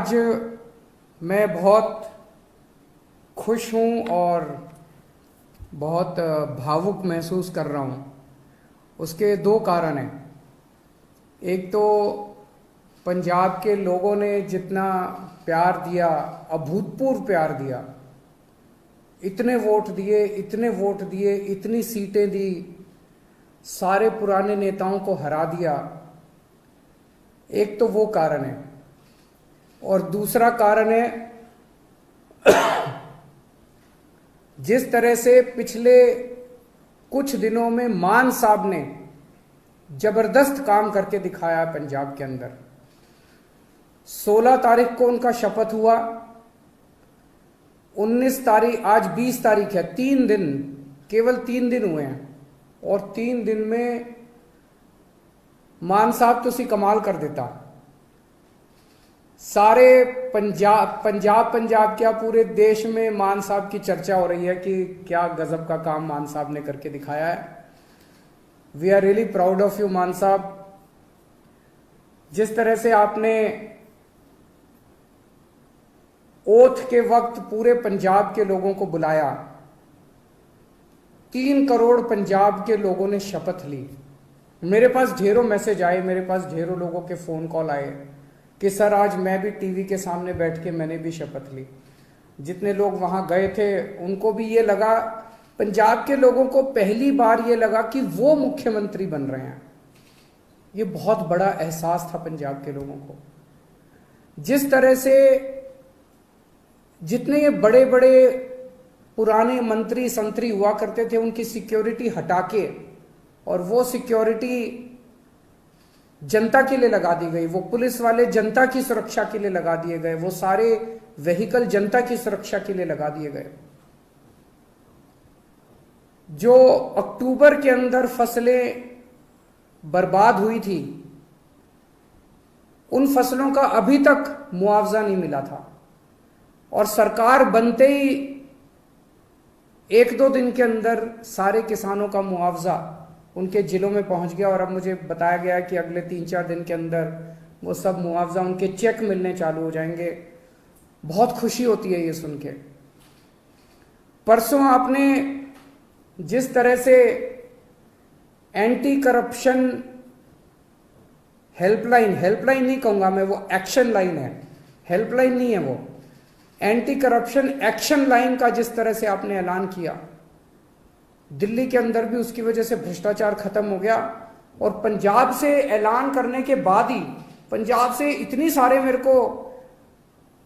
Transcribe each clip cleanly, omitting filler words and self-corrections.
आज मैं बहुत खुश हूँ और बहुत भावुक महसूस कर रहा हूँ। उसके दो कारण हैं। एक तो पंजाब के लोगों ने जितना प्यार दिया, अभूतपूर्व प्यार दिया, इतने वोट दिए, इतने वोट दिए, इतनी सीटें दी, सारे पुराने नेताओं को हरा दिया। एक तो वो कारण है। और दूसरा कारण है जिस तरह से पिछले कुछ दिनों में मान साहब ने जबरदस्त काम करके दिखाया है पंजाब के अंदर। 16 तारीख को उनका शपथ हुआ, 19 तारीख, आज 20 तारीख है, 3 दिन, केवल 3 दिन हुए हैं। और 3 दिन में मान साहब तो सी कमाल कर देता। सारे पंजाब क्या पूरे देश में मान साहब की चर्चा हो रही है कि क्या गजब का काम मान साहब ने करके दिखाया है। We are really proud of you Mann साहब। जिस तरह से आपने ओथ के वक्त पूरे पंजाब के लोगों को बुलाया, 3 करोड़ पंजाब के लोगों ने शपथ ली। मेरे पास ढेरों मैसेज आए, मेरे पास ढेरों लोगों के फोन कॉल आए कि सर आज मैं भी टीवी के सामने बैठ के मैंने भी शपथ ली। जितने लोग वहां गए थे उनको भी ये लगा, पंजाब के लोगों को पहली बार ये लगा कि वो मुख्यमंत्री बन रहे हैं। ये बहुत बड़ा एहसास था पंजाब के लोगों को। जिस तरह से जितने ये बड़े बड़े पुराने मंत्री संतरी हुआ करते थे उनकी सिक्योरिटी हटा के और वो सिक्योरिटी जनता के लिए लगा दी गई, वो पुलिस वाले जनता की सुरक्षा के लिए लगा दिए गए, वो सारे व्हीकल जनता की सुरक्षा के लिए लगा दिए गए। जो अक्टूबर के अंदर फसलें बर्बाद हुई थी, उन फसलों का अभी तक मुआवजा नहीं मिला था। और सरकार बनते ही 1-2 दिन के अंदर सारे किसानों का मुआवजा उनके जिलों में पहुंच गया। और अब मुझे बताया गया कि अगले 3-4 दिन के अंदर वो सब मुआवजा, उनके चेक मिलने चालू हो जाएंगे। बहुत खुशी होती है ये सुन के। परसों आपने जिस तरह से एंटी करप्शन हेल्पलाइन नहीं कहूंगा मैं, वो एक्शन लाइन है, हेल्पलाइन नहीं है, वो एंटी करप्शन एक्शन लाइन का जिस तरह से आपने ऐलान किया, दिल्ली के अंदर भी उसकी वजह से भ्रष्टाचार खत्म हो गया। और पंजाब से ऐलान करने के बाद ही पंजाब से इतनी सारे मेरे को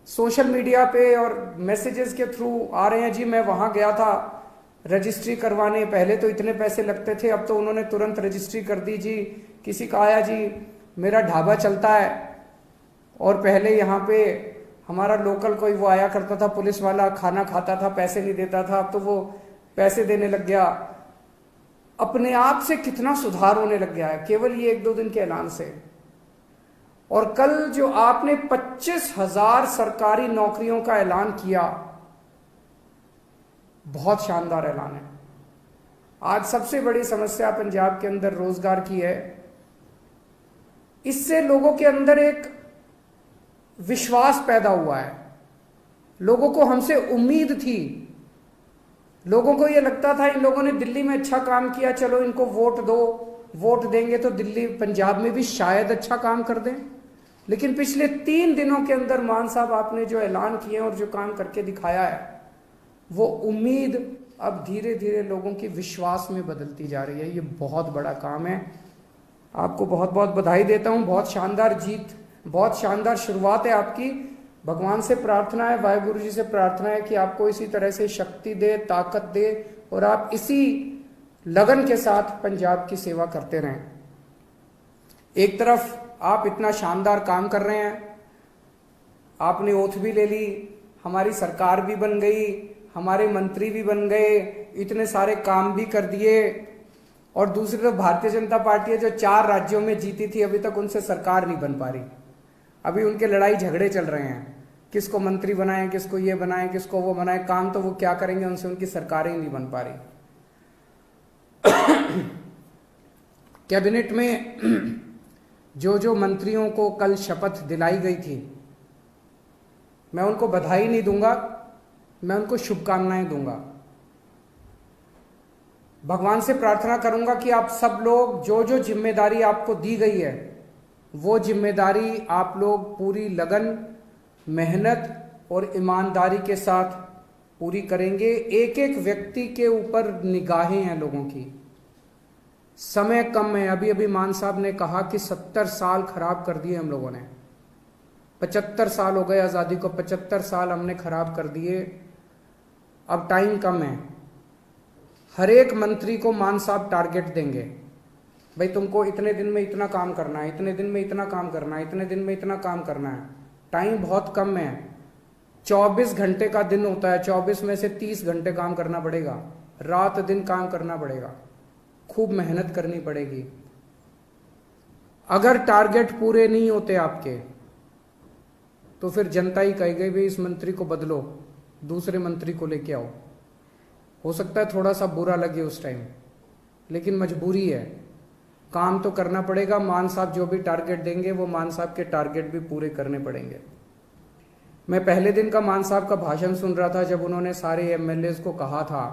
सोशल मीडिया पे और मैसेजेस के थ्रू आ रहे हैं, जी मैं वहां गया था रजिस्ट्री करवाने, पहले तो इतने पैसे लगते थे, अब तो उन्होंने तुरंत रजिस्ट्री कर दी। जी किसी का आया, जी मेरा ढाबा चलता है और पहले यहाँ पे हमारा लोकल कोई वो आया करता था पुलिस वाला, खाना खाता था, पैसे नहीं देता था, अब तो वो पैसे देने लग गया। अपने आप से कितना सुधार होने लग गया है केवल ये 1-2 दिन के ऐलान से। और कल जो आपने 25,000 सरकारी नौकरियों का ऐलान किया, बहुत शानदार ऐलान है। आज सबसे बड़ी समस्या पंजाब के अंदर रोजगार की है। इससे लोगों के अंदर एक विश्वास पैदा हुआ है। लोगों को हमसे उम्मीद थी, लोगों को यह लगता था इन लोगों ने दिल्ली में अच्छा काम किया, चलो इनको वोट दो, वोट देंगे तो दिल्ली पंजाब में भी शायद अच्छा काम कर दें। लेकिन पिछले 3 दिनों के अंदर मान साहब आपने जो ऐलान किए और जो काम करके दिखाया है, वो उम्मीद अब धीरे धीरे लोगों की विश्वास में बदलती जा रही है। ये बहुत बड़ा काम है। आपको बहुत बहुत बधाई देता हूं। बहुत शानदार जीत, बहुत शानदार शुरुआत है आपकी। भगवान से प्रार्थना है, वाहिगुरु जी से प्रार्थना है कि आपको इसी तरह से शक्ति दे, ताकत दे और आप इसी लगन के साथ पंजाब की सेवा करते रहें। एक तरफ आप इतना शानदार काम कर रहे हैं, आपने ओथ भी ले ली, हमारी सरकार भी बन गई, हमारे मंत्री भी बन गए, इतने सारे काम भी कर दिए। और दूसरी तरफ भारतीय जनता पार्टी है जो 4 राज्यों में जीती थी, अभी तक उनसे सरकार नहीं बन पा रही। अभी उनके लड़ाई झगड़े चल रहे हैं, किसको मंत्री बनाएं, किसको ये बनाएं, किसको वो बनाएं। काम तो वो क्या करेंगे, उनसे उनकी सरकारें ही नहीं बन पा रही। कैबिनेट में जो जो मंत्रियों को कल शपथ दिलाई गई थी, मैं उनको बधाई नहीं दूंगा, मैं उनको शुभकामनाएं दूंगा। भगवान से प्रार्थना करूंगा कि आप सब लोग जो जो जिम्मेदारी आपको दी गई है वो जिम्मेदारी आप लोग पूरी लगन, मेहनत और ईमानदारी के साथ पूरी करेंगे। एक एक व्यक्ति के ऊपर निगाहें हैं लोगों की, समय कम है। अभी अभी मान साहब ने कहा कि 70 साल खराब कर दिए हम लोगों ने, 75 साल हो गए आज़ादी को, 75 साल हमने खराब कर दिए, अब टाइम कम है। हर एक मंत्री को मान साहब टारगेट देंगे, भाई तुमको इतने दिन में इतना काम करना है, इतने दिन में इतना काम करना है, इतने दिन में इतना काम करना है। टाइम बहुत कम है, 24 घंटे का दिन होता है, 24 में से 30 घंटे काम करना पड़ेगा, रात दिन काम करना पड़ेगा, खूब मेहनत करनी पड़ेगी। अगर टारगेट पूरे नहीं होते आपके तो फिर जनता ही कहेगी भाई इस मंत्री को बदलो, दूसरे मंत्री को लेके आओ। हो सकता है थोड़ा सा बुरा लगे उस टाइम, लेकिन मजबूरी है, काम तो करना पड़ेगा। मान साहब जो भी टारगेट देंगे वो मान साहब के टारगेट भी पूरे करने पड़ेंगे। मैं पहले दिन का मान साहब का भाषण सुन रहा था जब उन्होंने सारे एमएलएज को कहा था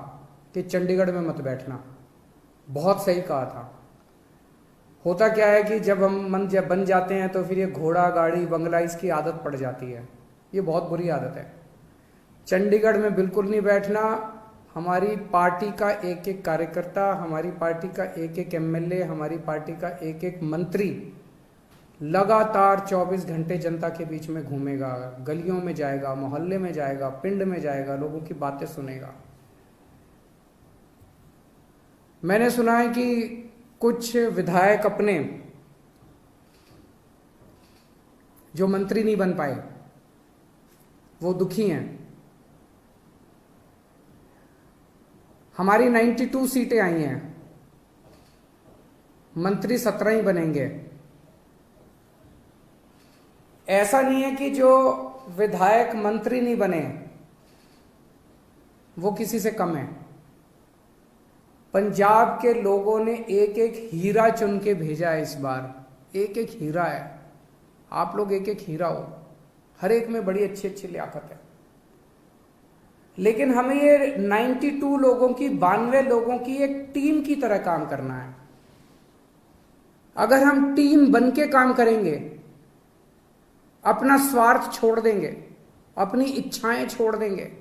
कि चंडीगढ़ में मत बैठना, बहुत सही कहा था। होता क्या है कि जब हम जब बन जाते हैं तो फिर ये घोड़ा गाड़ी बंगला इसकी आदत पड़ जाती है, ये बहुत बुरी आदत है। चंडीगढ़ में बिल्कुल नहीं बैठना। हमारी पार्टी का एक एक कार्यकर्ता, हमारी पार्टी का एक एक एमएलए, हमारी पार्टी का एक एक मंत्री लगातार 24 घंटे जनता के बीच में घूमेगा, गलियों में जाएगा, मोहल्ले में जाएगा, पिंड में जाएगा, लोगों की बातें सुनेगा। मैंने सुना है कि कुछ विधायक अपने जो मंत्री नहीं बन पाए वो दुखी हैं। हमारी 92 सीटें आई हैं, मंत्री 17 ही बनेंगे। ऐसा नहीं है कि जो विधायक मंत्री नहीं बने वो किसी से कम है। पंजाब के लोगों ने एक एक हीरा चुन के भेजा है इस बार, एक एक हीरा है। आप लोग एक एक हीरा हो, हर एक में बड़ी अच्छी अच्छी लियाकत है। लेकिन हमें ये 92 लोगों की, 92 लोगों की एक टीम की तरह काम करना है। अगर हम टीम बन के काम करेंगे, अपना स्वार्थ छोड़ देंगे, अपनी इच्छाएं छोड़ देंगे,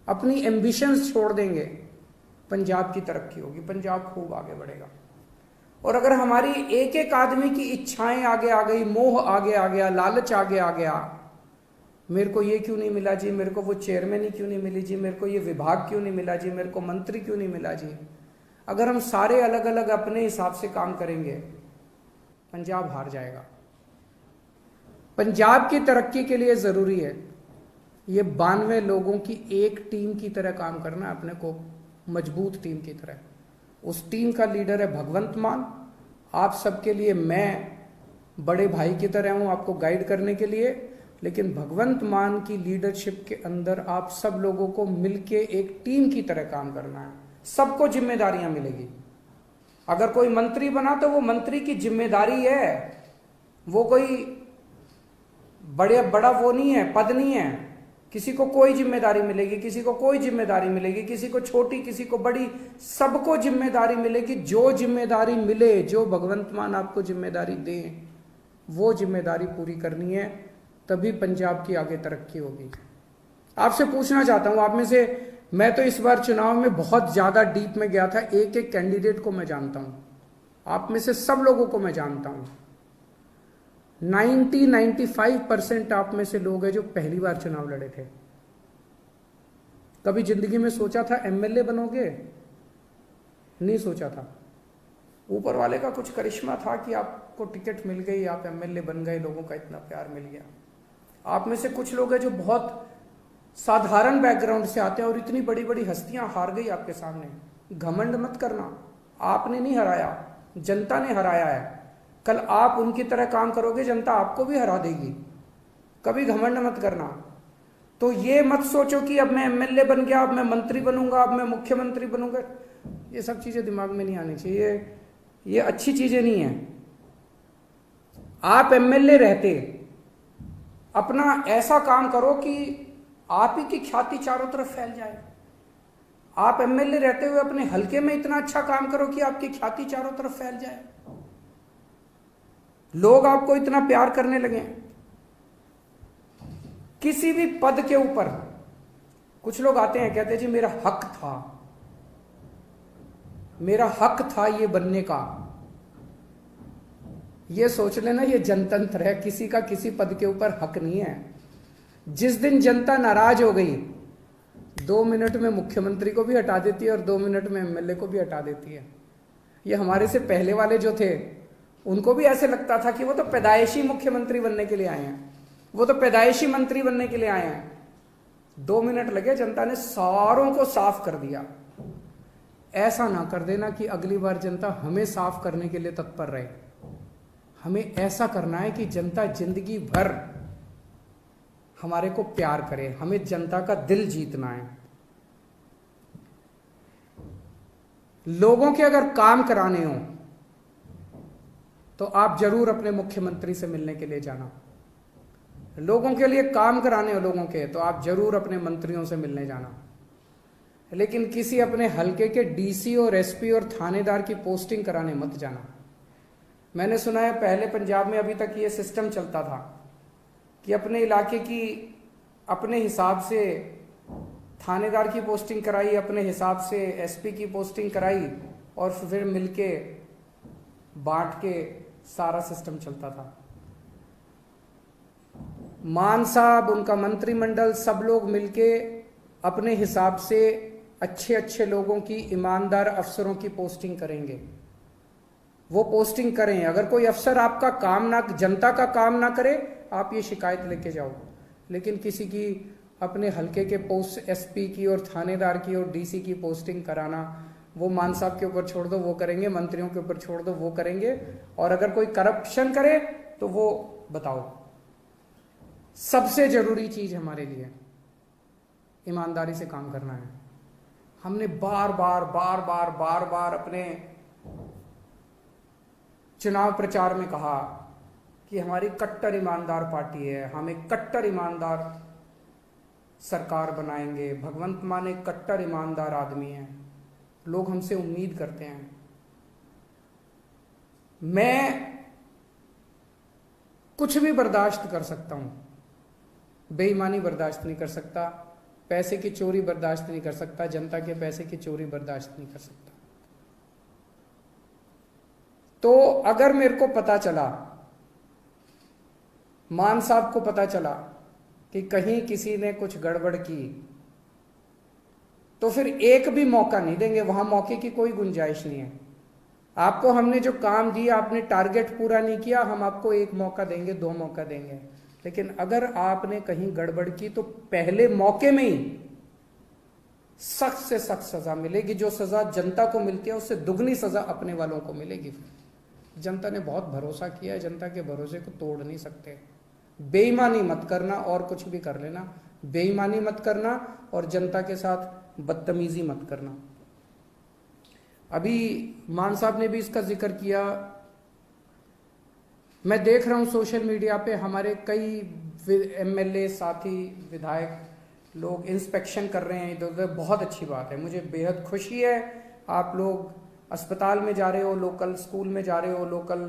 अपनी एम्बिशंस छोड़ देंगे, पंजाब की तरक्की होगी, पंजाब खूब आगे बढ़ेगा। और अगर हमारी एक एक आदमी की इच्छाएं आगे आ गई, मोह आगे आ गया, लालच आगे आ गया, मेरे को ये क्यों नहीं मिला जी, मेरे को वो चेयरमैन ही क्यों नहीं मिली जी, मेरे को ये विभाग क्यों नहीं मिला जी, मेरे को मंत्री क्यों नहीं मिला जी। अगर हम सारे अलग अलग अपने हिसाब से काम करेंगे, पंजाब हार जाएगा। पंजाब की तरक्की के लिए जरूरी है ये 92 लोगों की एक टीम की तरह काम करना, अपने को मजबूत टीम की तरह। उस टीम का लीडर है भगवंत मान। आप सबके लिए मैं बड़े भाई की तरह हूं, आपको गाइड करने के लिए। लेकिन भगवंत मान की लीडरशिप के अंदर आप सब लोगों को मिलके एक टीम की तरह काम करना है। सबको जिम्मेदारियां मिलेगी। अगर कोई मंत्री बना तो वो मंत्री की जिम्मेदारी है, वो कोई बड़ा वो नहीं है, पद नहीं है। किसी को कोई जिम्मेदारी मिलेगी, किसी को कोई जिम्मेदारी मिलेगी, किसी को छोटी, किसी को बड़ी, सबको जिम्मेदारी मिलेगी। जो जिम्मेदारी मिले, जो भगवंत मान आपको जिम्मेदारी दें, वो जिम्मेदारी पूरी करनी है, तभी पंजाब की आगे तरक्की होगी। आपसे पूछना चाहता हूं, आप में से, मैं तो इस बार चुनाव में बहुत ज्यादा डीप में गया था, एक एक कैंडिडेट को मैं जानता हूं, आप में से सब लोगों को मैं जानता हूं। 95% आप में से लोग हैं जो पहली बार चुनाव लड़े थे। कभी जिंदगी में सोचा था एमएलए बनोगे? नहीं सोचा था। ऊपर वाले का कुछ करिश्मा था कि आपको टिकट मिल गई, आप एमएलए बन गए, लोगों का इतना प्यार मिल गया। आप में से कुछ लोग हैं जो बहुत साधारण बैकग्राउंड से आते हैं और इतनी बड़ी बड़ी हस्तियां हार गई आपके सामने। घमंड मत करना, आपने नहीं हराया, जनता ने हराया है। कल आप उनकी तरह काम करोगे, जनता आपको भी हरा देगी। कभी घमंड मत करना। तो ये मत सोचो कि अब मैं एमएलए बन गया, अब मैं मंत्री बनूंगा, अब मैं मुख्यमंत्री बनूंगा। ये सब चीजें दिमाग में नहीं आनी चाहिए, ये अच्छी चीजें नहीं है। आप एमएलए रहते, अपना ऐसा काम करो कि आप ही की ख्याति चारों तरफ फैल जाए। आप एमएलए रहते हुए अपने हलके में इतना अच्छा काम करो कि आपकी ख्याति चारों तरफ फैल जाए, लोग आपको इतना प्यार करने लगे। किसी भी पद के ऊपर कुछ लोग आते हैं, कहते हैं जी मेरा हक था, मेरा हक था ये बनने का। ये सोच लेना ये जनतंत्र है, किसी का किसी पद के ऊपर हक नहीं है। जिस दिन जनता नाराज हो गई, 2 मिनट में मुख्यमंत्री को भी हटा देती है और 2 मिनट में एमएलए को भी हटा देती है। ये हमारे से पहले वाले जो थे उनको भी ऐसे लगता था कि वो तो पैदाइशी मुख्यमंत्री बनने के लिए आए हैं, वो तो पैदाइशी मंत्री बनने के लिए आए हैं। 2 मिनट लगे, जनता ने सारों को साफ कर दिया। ऐसा ना कर देना कि अगली बार जनता हमें साफ करने के लिए तत्पर रहे। हमें ऐसा करना है कि जनता जिंदगी भर हमारे को प्यार करे, हमें जनता का दिल जीतना है। लोगों के अगर काम कराने हो तो आप जरूर अपने मुख्यमंत्री से मिलने के लिए जाना। लोगों के लिए काम कराने हो लोगों के, तो आप जरूर अपने मंत्रियों से मिलने जाना। लेकिन किसी अपने हलके के डीसी और एसपी और थानेदार की पोस्टिंग कराने मत जाना। मैंने सुना है पहले पंजाब में अभी तक ये सिस्टम चलता था कि अपने इलाके की अपने हिसाब से थानेदार की पोस्टिंग कराई, अपने हिसाब से एसपी की पोस्टिंग कराई और फिर मिलके बांट के सारा सिस्टम चलता था। मान साहब, उनका मंत्रिमंडल, सब लोग मिलके अपने हिसाब से अच्छे अच्छे लोगों की, ईमानदार अफसरों की पोस्टिंग करेंगे। वो पोस्टिंग करें। अगर कोई अफसर आपका काम ना, जनता का काम ना करे, आप ये शिकायत लेके जाओ। लेकिन किसी की अपने हलके के पोस्ट एसपी की और थानेदार की और डीसी की पोस्टिंग कराना, वो मान साहब के ऊपर छोड़ दो, वो करेंगे। मंत्रियों के ऊपर छोड़ दो, वो करेंगे। और अगर कोई करप्शन करे तो वो बताओ। सबसे जरूरी चीज हमारे लिए ईमानदारी से काम करना है। हमने बार बार अपने चुनाव प्रचार में कहा कि हमारी कट्टर ईमानदार पार्टी है, हम एक कट्टर ईमानदार सरकार बनाएंगे। भगवंत मान एक कट्टर ईमानदार आदमी है, लोग हमसे उम्मीद करते हैं। मैं कुछ भी बर्दाश्त कर सकता हूं, बेईमानी बर्दाश्त नहीं कर सकता, पैसे की चोरी बर्दाश्त नहीं कर सकता, जनता के पैसे की चोरी बर्दाश्त नहीं कर सकता। तो अगर मेरे को पता चला, मान साहब को पता चला कि कहीं किसी ने कुछ गड़बड़ की, तो फिर एक भी मौका नहीं देंगे। वहां मौके की कोई गुंजाइश नहीं है। आपको हमने जो काम दिया, आपने टारगेट पूरा नहीं किया, हम आपको 1 मौका देंगे, 2 मौका देंगे। लेकिन अगर आपने कहीं गड़बड़ की तो पहले मौके में ही सख्त से सख्त सजा मिलेगी। जो सजा जनता को मिलती है उससे दुगनी सजा अपने वालों को मिलेगी। फिर जनता ने बहुत भरोसा किया है, जनता के भरोसे को तोड़ नहीं सकते। बेईमानी मत करना और कुछ भी कर लेना, बेईमानी मत करना और जनता के साथ बदतमीजी मत करना। अभी मान साहब ने भी इसका जिक्र किया। मैं देख रहा हूं सोशल मीडिया पे हमारे कई एमएलए साथी, विधायक लोग इंस्पेक्शन कर रहे हैं इधर उधर। बहुत अच्छी बात है, मुझे बेहद खुशी है। आप लोग अस्पताल में जा रहे हो, लोकल स्कूल में जा रहे हो, लोकल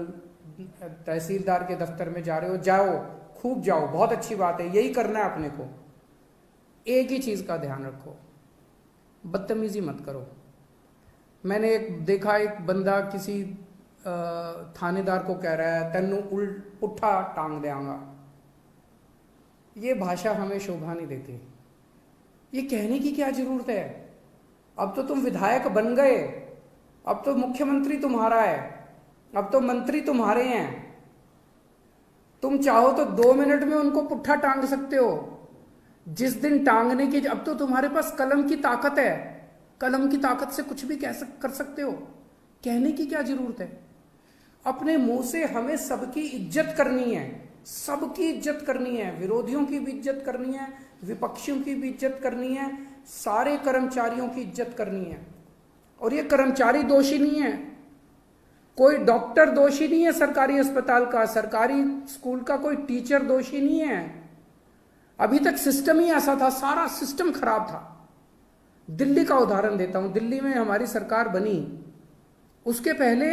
तहसीलदार के दफ्तर में जा रहे हो, जाओ, खूब जाओ, बहुत अच्छी बात है। यही करना है अपने को। एक ही चीज का ध्यान रखो, बदतमीजी मत करो। मैंने देखा एक बंदा किसी थानेदार को कह रहा है, तेनू पुट्ठा टांग देंगा। ये भाषा हमें शोभा नहीं देती। ये कहने की क्या जरूरत है? अब तो तुम विधायक बन गए, अब तो मुख्यमंत्री तुम्हारा है, अब तो मंत्री तुम्हारे हैं। तुम चाहो तो 2 मिनट में उनको पुट्ठा टांग सकते हो। जिस दिन टांगने की, अब तो तुम्हारे पास कलम की ताकत है, कलम की ताकत से कुछ भी कर सकते हो। कहने की क्या जरूरत है? अपने मुंह से हमें सबकी इज्जत करनी है, सबकी इज्जत करनी है, विरोधियों की भी इज्जत करनी है, विपक्षियों की भी इज्जत करनी है, सारे कर्मचारियों की इज्जत करनी है। और ये कर्मचारी दोषी नहीं है, कोई डॉक्टर दोषी नहीं है सरकारी अस्पताल का, सरकारी स्कूल का कोई टीचर दोषी नहीं है। अभी तक सिस्टम ही ऐसा था, सारा सिस्टम खराब था। दिल्ली का उदाहरण देता हूं, दिल्ली में हमारी सरकार बनी, उसके पहले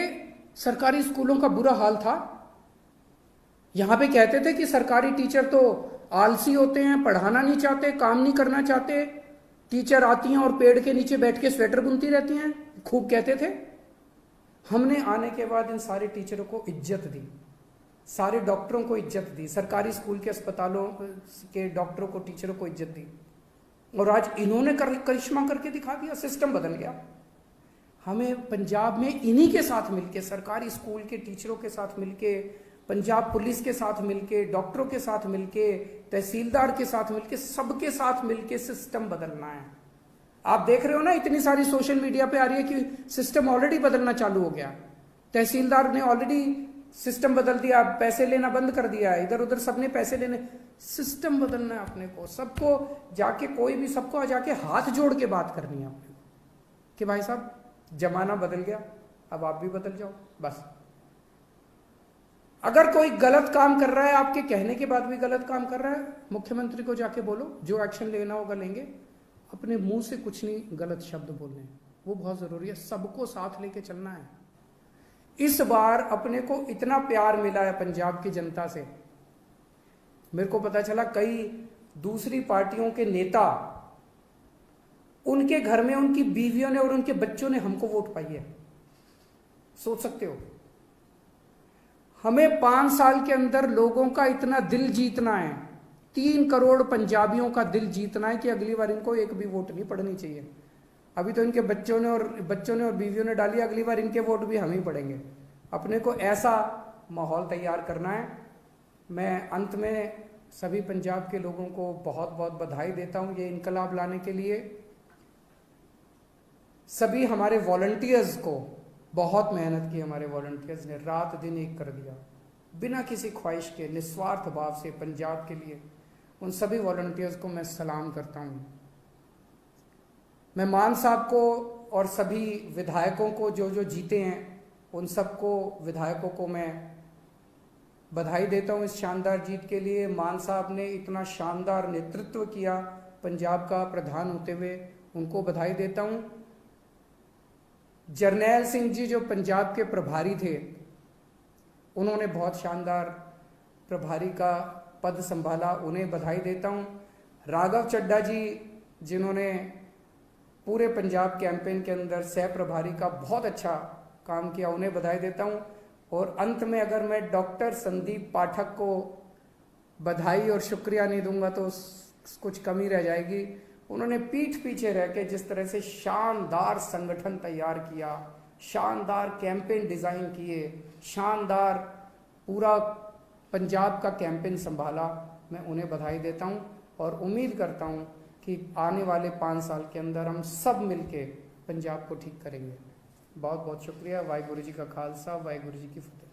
सरकारी स्कूलों का बुरा हाल था। यहां पे कहते थे कि सरकारी टीचर तो आलसी होते हैं, पढ़ाना नहीं चाहते, काम नहीं करना चाहते, टीचर आती हैं और पेड़ के नीचे बैठ के स्वेटर बुनती रहती हैं, खूब कहते थे। हमने आने के बाद इन सारे टीचरों को इज्जत दी, सारे डॉक्टरों को इज्जत दी, सरकारी स्कूल के अस्पतालों के डॉक्टरों को, टीचरों को इज्जत दी, और आज इन्होंने करिश्मा करके दिखा दिया, सिस्टम बदल गया। हमें पंजाब में इन्हीं के साथ मिलके, सरकारी स्कूल के टीचरों के साथ मिलके, पंजाब पुलिस के साथ मिलके, डॉक्टरों के साथ मिलके, तहसीलदार के साथ मिलके, सबके साथ मिलके सिस्टम बदलना है। आप देख रहे हो ना, इतनी सारी सोशल मीडिया पे आ रही है कि सिस्टम ऑलरेडी बदलना चालू हो गया, तहसीलदार ने ऑलरेडी सिस्टम बदल दिया, पैसे लेना बंद कर दिया है, इधर उधर सबने पैसे लेने, सिस्टम बदलना है अपने को। सबको जाके, कोई भी सबको जाके हाथ जोड़ के बात करनी है अपने को कि भाई साहब जमाना बदल गया, अब आप भी बदल जाओ। बस अगर कोई गलत काम कर रहा है, आपके कहने के बाद भी गलत काम कर रहा है, मुख्यमंत्री को जाके बोलो, जो एक्शन लेना होगा लेंगे। अपने मुंह से कुछ नहीं गलत शब्द बोलने, वो बहुत जरूरी है। सबको साथ लेके चलना है। इस बार अपने को इतना प्यार मिला है पंजाब की जनता से। मेरे को पता चला कई दूसरी पार्टियों के नेता, उनके घर में उनकी बीवियों ने और उनके बच्चों ने हमको वोट पाई है। सोच सकते हो, हमें 5 साल के अंदर लोगों का इतना दिल जीतना है, 3 करोड़ पंजाबियों का दिल जीतना है कि अगली बार इनको एक भी वोट नहीं पड़नी चाहिए। अभी तो इनके बच्चों ने और बीवियों ने डाली, अगली बार इनके वोट भी हम ही पड़ेंगे। अपने को ऐसा माहौल तैयार करना है। मैं अंत में सभी पंजाब के लोगों को बहुत बहुत बधाई देता हूं ये इनकलाब लाने के लिए। सभी हमारे वॉलंटियर्स को, बहुत मेहनत की हमारे वॉलंटियर्स ने, रात दिन एक कर दिया, बिना किसी ख्वाहिश के, निस्वार्थ भाव से पंजाब के लिए। उन सभी वॉलंटियर्स को मैं सलाम करता हूं। मैं मान साहब को और सभी विधायकों को जो जीते हैं, उन सबको, विधायकों को मैं बधाई देता हूं इस शानदार जीत के लिए। मान साहब ने इतना शानदार नेतृत्व किया पंजाब का प्रधान होते हुए, उनको बधाई देता हूं। जरनैल सिंह जी जो पंजाब के प्रभारी थे, उन्होंने बहुत शानदार प्रभारी का पद संभाला, उन्हें बधाई देता हूं। राघव चड्ढा जी जिन्होंने पूरे पंजाब कैंपेन के अंदर सह प्रभारी का बहुत अच्छा काम किया, उन्हें बधाई देता हूं। और अंत में अगर मैं डॉक्टर संदीप पाठक को बधाई और शुक्रिया नहीं दूंगा तो कुछ कमी रह जाएगी। उन्होंने पीठ पीछे रह के जिस तरह से शानदार संगठन तैयार किया, शानदार कैंपेन डिजाइन किए, शानदार पूरा पंजाब का कैंपेन संभाला, मैं उन्हें बधाई देता हूं। और उम्मीद करता हूं कि आने वाले 5 साल के अंदर हम सब मिलके पंजाब को ठीक करेंगे। बहुत बहुत शुक्रिया। वाहिगुरु जी का खालसा, वाहिगुरु जी की फतेह।